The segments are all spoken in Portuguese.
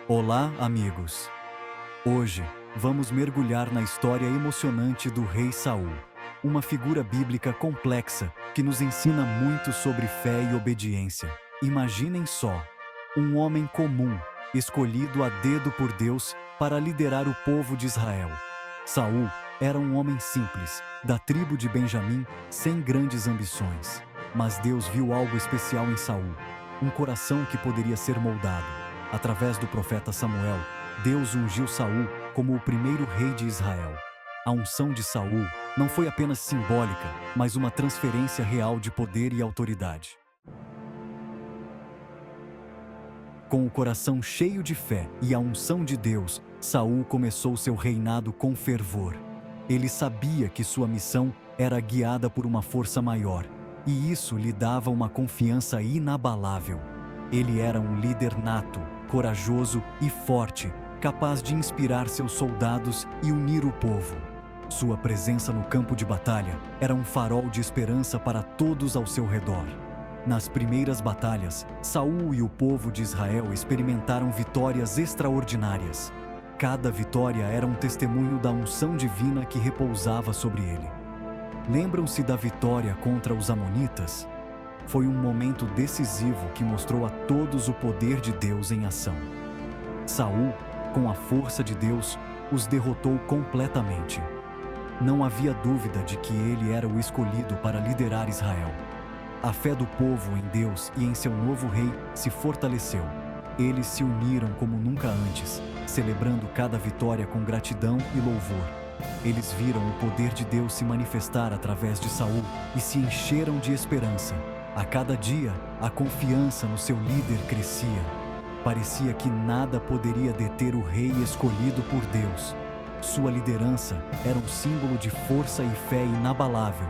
Olá, amigos! Hoje, vamos mergulhar na história emocionante do rei Saul, uma figura bíblica complexa que nos ensina muito sobre fé e obediência. Imaginem só, um homem comum, escolhido a dedo por Deus para liderar o povo de Israel. Saul era um homem simples, da tribo de Benjamim, sem grandes ambições. Mas Deus viu algo especial em Saul, um coração que poderia ser moldado. Através do profeta Samuel, Deus ungiu Saul como o primeiro rei de Israel. A unção de Saul não foi apenas simbólica, mas uma transferência real de poder e autoridade. Com o coração cheio de fé e a unção de Deus, Saul começou seu reinado com fervor. Ele sabia que sua missão era guiada por uma força maior, e isso lhe dava uma confiança inabalável. Ele era um líder nato, corajoso e forte, capaz de inspirar seus soldados e unir o povo. Sua presença no campo de batalha era um farol de esperança para todos ao seu redor. Nas primeiras batalhas, Saul e o povo de Israel experimentaram vitórias extraordinárias. Cada vitória era um testemunho da unção divina que repousava sobre ele. Lembram-se da vitória contra os amonitas? Foi um momento decisivo que mostrou a todos o poder de Deus em ação. Saul, com a força de Deus, os derrotou completamente. Não havia dúvida de que ele era o escolhido para liderar Israel. A fé do povo em Deus e em seu novo rei se fortaleceu. Eles se uniram como nunca antes, celebrando cada vitória com gratidão e louvor. Eles viram o poder de Deus se manifestar através de Saul e se encheram de esperança. A cada dia, a confiança no seu líder crescia. Parecia que nada poderia deter o rei escolhido por Deus. Sua liderança era um símbolo de força e fé inabalável.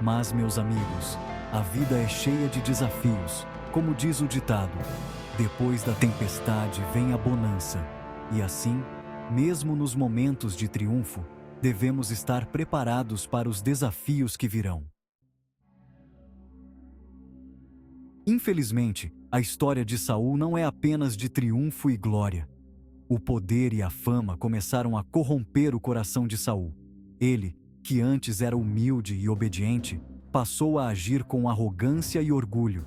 Mas, meus amigos, a vida é cheia de desafios. Como diz o ditado, depois da tempestade vem a bonança. E assim, mesmo nos momentos de triunfo, devemos estar preparados para os desafios que virão. Infelizmente, a história de Saul não é apenas de triunfo e glória. O poder e a fama começaram a corromper o coração de Saul. Ele, que antes era humilde e obediente, passou a agir com arrogância e orgulho.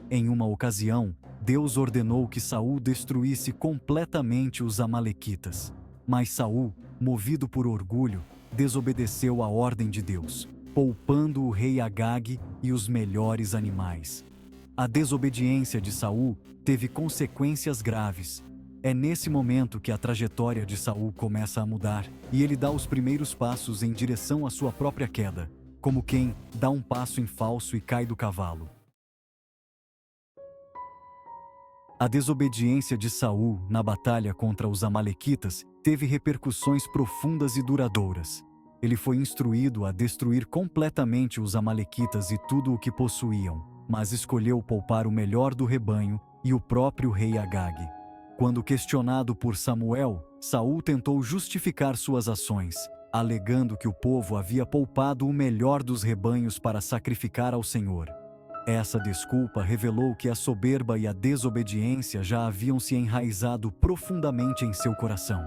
Em uma ocasião, Deus ordenou que Saul destruísse completamente os amalequitas. Mas Saul, movido por orgulho, desobedeceu a ordem de Deus, poupando o rei Agag e os melhores animais. A desobediência de Saul teve consequências graves. É nesse momento que a trajetória de Saul começa a mudar e ele dá os primeiros passos em direção à sua própria queda, como quem dá um passo em falso e cai do cavalo. A desobediência de Saul na batalha contra os amalequitas teve repercussões profundas e duradouras. Ele foi instruído a destruir completamente os amalequitas e tudo o que possuíam, mas escolheu poupar o melhor do rebanho e o próprio rei Agag. Quando questionado por Samuel, Saul tentou justificar suas ações, alegando que o povo havia poupado o melhor dos rebanhos para sacrificar ao Senhor. Essa desculpa revelou que a soberba e a desobediência já haviam se enraizado profundamente em seu coração.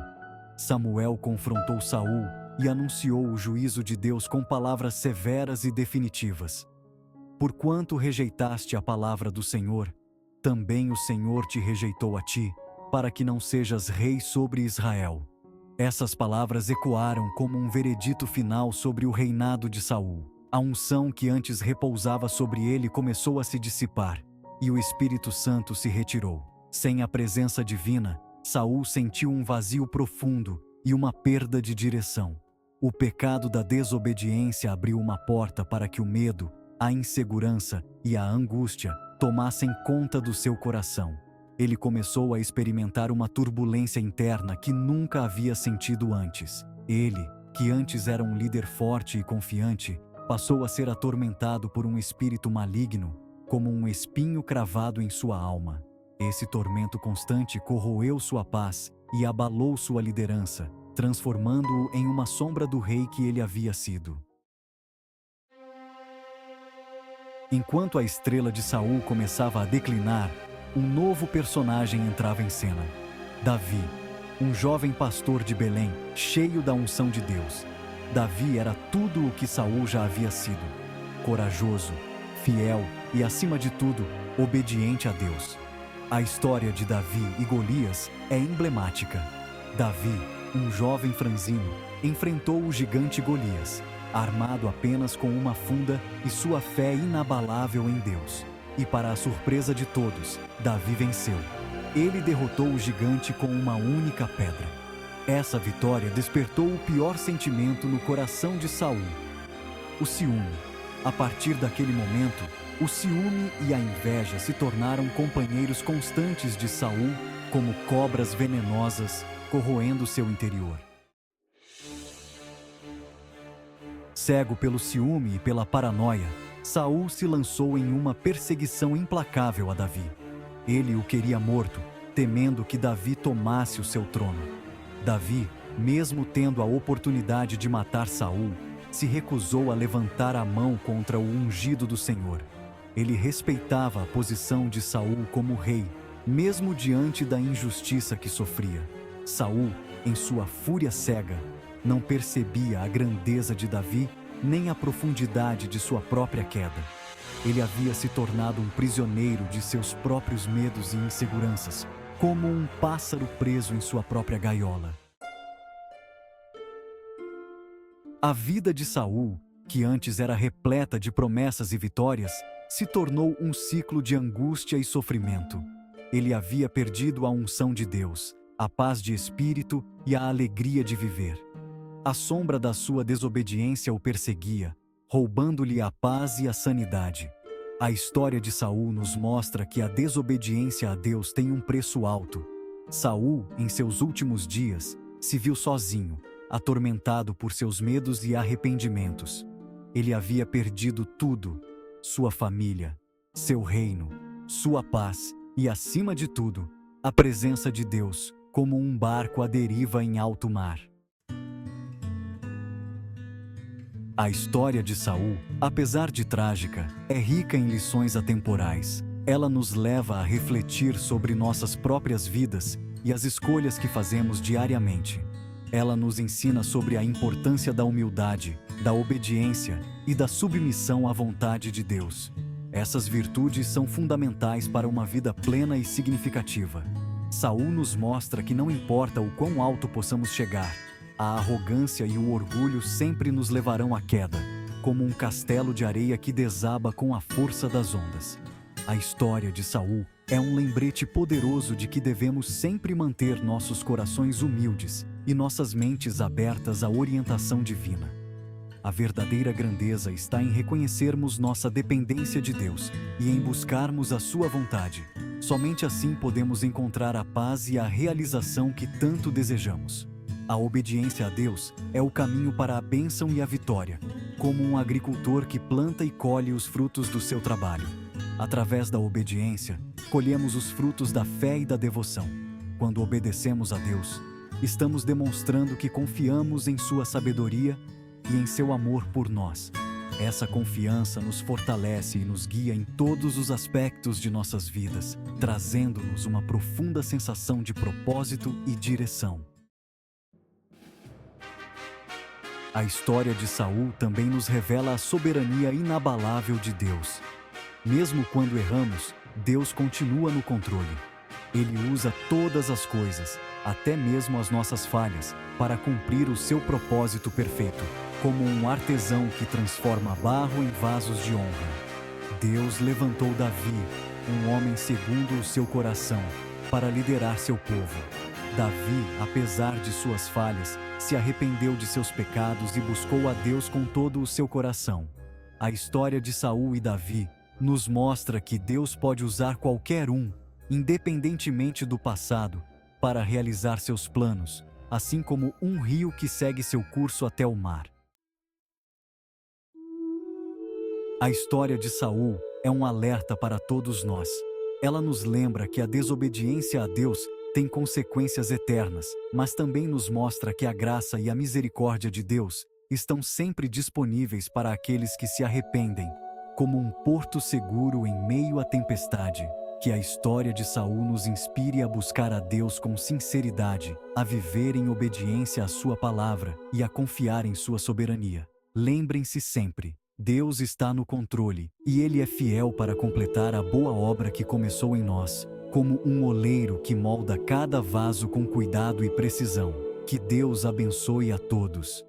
Samuel confrontou Saul e anunciou o juízo de Deus com palavras severas e definitivas. Porquanto rejeitaste a palavra do Senhor, também o Senhor te rejeitou a ti, para que não sejas rei sobre Israel. Essas palavras ecoaram como um veredito final sobre o reinado de Saul. A unção que antes repousava sobre ele começou a se dissipar, e o Espírito Santo se retirou. Sem a presença divina, Saul sentiu um vazio profundo e uma perda de direção. O pecado da desobediência abriu uma porta para que o medo, a insegurança e a angústia tomassem conta do seu coração. Ele começou a experimentar uma turbulência interna que nunca havia sentido antes. Ele, que antes era um líder forte e confiante, passou a ser atormentado por um espírito maligno, como um espinho cravado em sua alma. Esse tormento constante corroeu sua paz e abalou sua liderança, transformando-o em uma sombra do rei que ele havia sido. Enquanto a estrela de Saul começava a declinar, um novo personagem entrava em cena. Davi, um jovem pastor de Belém, cheio da unção de Deus. Davi era tudo o que Saul já havia sido: corajoso, fiel e, acima de tudo, obediente a Deus. A história de Davi e Golias é emblemática. Davi, um jovem franzino, enfrentou o gigante Golias, armado apenas com uma funda e sua fé inabalável em Deus. E, para a surpresa de todos, Davi venceu. Ele derrotou o gigante com uma única pedra. Essa vitória despertou o pior sentimento no coração de Saul: o ciúme. A partir daquele momento, o ciúme e a inveja se tornaram companheiros constantes de Saul, como cobras venenosas corroendo seu interior. Cego pelo ciúme e pela paranoia, Saul se lançou em uma perseguição implacável a Davi. Ele o queria morto, temendo que Davi tomasse o seu trono. Davi, mesmo tendo a oportunidade de matar Saul, se recusou a levantar a mão contra o ungido do Senhor. Ele respeitava a posição de Saul como rei, mesmo diante da injustiça que sofria. Saul, em sua fúria cega, não percebia a grandeza de Davi nem a profundidade de sua própria queda. Ele havia se tornado um prisioneiro de seus próprios medos e inseguranças, como um pássaro preso em sua própria gaiola. A vida de Saul, que antes era repleta de promessas e vitórias, se tornou um ciclo de angústia e sofrimento. Ele havia perdido a unção de Deus, a paz de espírito e a alegria de viver. A sombra da sua desobediência o perseguia, roubando-lhe a paz e a sanidade. A história de Saul nos mostra que a desobediência a Deus tem um preço alto. Saul, em seus últimos dias, se viu sozinho, atormentado por seus medos e arrependimentos. Ele havia perdido tudo: sua família, seu reino, sua paz e, acima de tudo, a presença de Deus, como um barco à deriva em alto mar. A história de Saul, apesar de trágica, é rica em lições atemporais. Ela nos leva a refletir sobre nossas próprias vidas e as escolhas que fazemos diariamente. Ela nos ensina sobre a importância da humildade, da obediência e da submissão à vontade de Deus. Essas virtudes são fundamentais para uma vida plena e significativa. Saul nos mostra que não importa o quão alto possamos chegar, a arrogância e o orgulho sempre nos levarão à queda, como um castelo de areia que desaba com a força das ondas. A história de Saul é um lembrete poderoso de que devemos sempre manter nossos corações humildes e nossas mentes abertas à orientação divina. A verdadeira grandeza está em reconhecermos nossa dependência de Deus e em buscarmos a sua vontade. Somente assim podemos encontrar a paz e a realização que tanto desejamos. A obediência a Deus é o caminho para a bênção e a vitória, como um agricultor que planta e colhe os frutos do seu trabalho. Através da obediência, colhemos os frutos da fé e da devoção. Quando obedecemos a Deus, estamos demonstrando que confiamos em sua sabedoria e em seu amor por nós. Essa confiança nos fortalece e nos guia em todos os aspectos de nossas vidas, trazendo-nos uma profunda sensação de propósito e direção. A história de Saul também nos revela a soberania inabalável de Deus. Mesmo quando erramos, Deus continua no controle. Ele usa todas as coisas, até mesmo as nossas falhas, para cumprir o seu propósito perfeito, como um artesão que transforma barro em vasos de honra. Deus levantou Davi, um homem segundo o seu coração, para liderar seu povo. Davi, apesar de suas falhas, se arrependeu de seus pecados e buscou a Deus com todo o seu coração. A história de Saul e Davi nos mostra que Deus pode usar qualquer um, independentemente do passado, para realizar seus planos, assim como um rio que segue seu curso até o mar. A história de Saul é um alerta para todos nós. Ela nos lembra que a desobediência a Deus tem consequências eternas, mas também nos mostra que a graça e a misericórdia de Deus estão sempre disponíveis para aqueles que se arrependem, como um porto seguro em meio à tempestade. Que a história de Saul nos inspire a buscar a Deus com sinceridade, a viver em obediência à sua palavra e a confiar em sua soberania. Lembrem-se sempre, Deus está no controle, e Ele é fiel para completar a boa obra que começou em nós, como um oleiro que molda cada vaso com cuidado e precisão. Que Deus abençoe a todos.